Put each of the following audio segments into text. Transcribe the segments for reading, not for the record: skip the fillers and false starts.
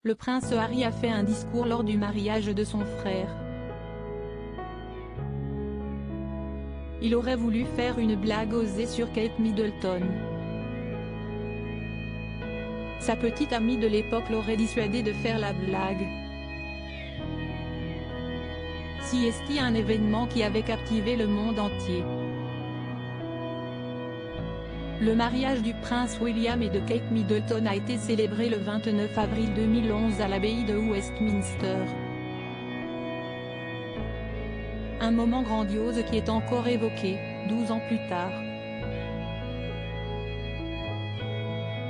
le prince Harry a fait un discours lors du mariage de son frère. Il aurait voulu faire une blague osée sur Kate Middleton. Sa petite amie de l'époque l'aurait dissuadé de faire la blague. C'est un événement qui avait captivé le monde entier. Le mariage du prince William et de Kate Middleton a été célébré le 29 avril 2011 à l'abbaye de Westminster. Un moment grandiose qui est encore évoqué, 12 ans plus tard.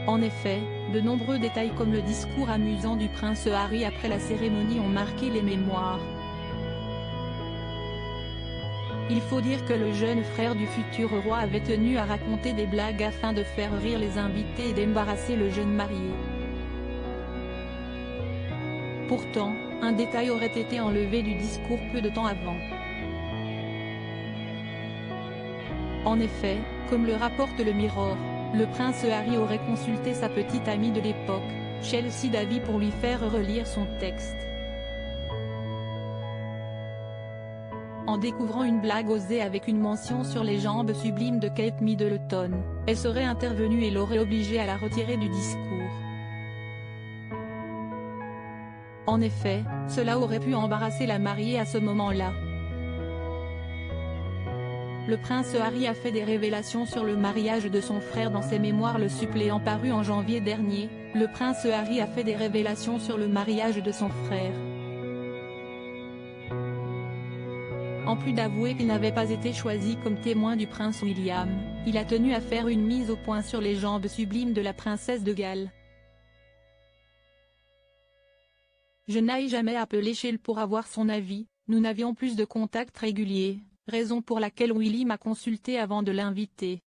En effet, de nombreux détails comme le discours amusant du prince Harry après la cérémonie ont marqué les mémoires. Il faut dire que le jeune frère du futur roi avait tenu à raconter des blagues afin de faire rire les invités et d'embarrasser le jeune marié. Pourtant, un détail aurait été enlevé du discours peu de temps avant. En effet, comme le rapporte le Mirror, le prince Harry aurait consulté sa petite amie de l'époque, Chelsea Davy, pour lui faire relire son texte. En découvrant une blague osée avec une mention sur les jambes sublimes de Kate Middleton, elle serait intervenue et l'aurait obligée à la retirer du discours. En effet, cela aurait pu embarrasser la mariée à ce moment-là. Le prince Harry a fait des révélations sur le mariage de son frère dans ses mémoires. Le suppléant paru en janvier dernier, le prince Harry a fait des révélations sur le mariage de son frère. En plus d'avouer qu'il n'avait pas été choisi comme témoin du prince William, il a tenu à faire une mise au point sur les jambes sublimes de la princesse de Galles. Je n'ai jamais appelé Shell pour avoir son avis, nous n'avions plus de contact régulier, raison pour laquelle Willy m'a consulté avant de l'inviter.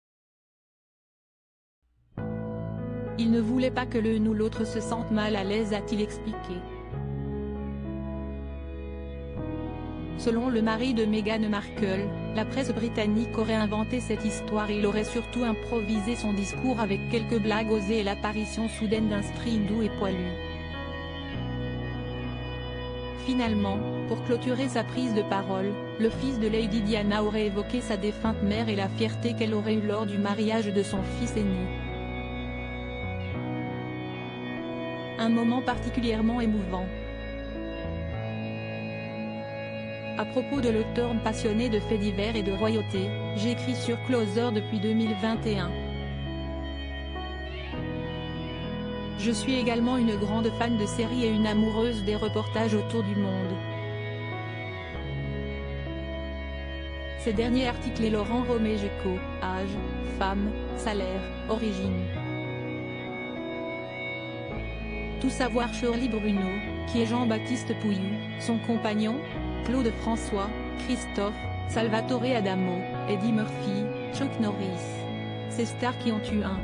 Il ne voulait pas que l'un ou l'autre se sente mal à l'aise, a-t-il expliqué. Selon le mari de Meghan Markle, la presse britannique aurait inventé cette histoire et il aurait surtout improvisé son discours avec quelques blagues osées et l'apparition soudaine d'un string doux et poilu. Finalement, pour clôturer sa prise de parole, le fils de Lady Diana aurait évoqué sa défunte mère et la fierté qu'elle aurait eue lors du mariage de son fils aîné. Un moment particulièrement émouvant. À propos de l'auteur passionné de faits divers et de royauté, j'écris sur Closer depuis 2021. Je suis également une grande fan de séries et une amoureuse des reportages autour du monde. Ces derniers articles et Laurent Roméjeco, âge, femme, salaire, origine. Tout savoir Shirley Bruno, qui est Jean-Baptiste Pouilloux, son compagnon, Claude François, Christophe, Salvatore Adamo, Eddie Murphy, Chuck Norris. Ces stars qui ont eu un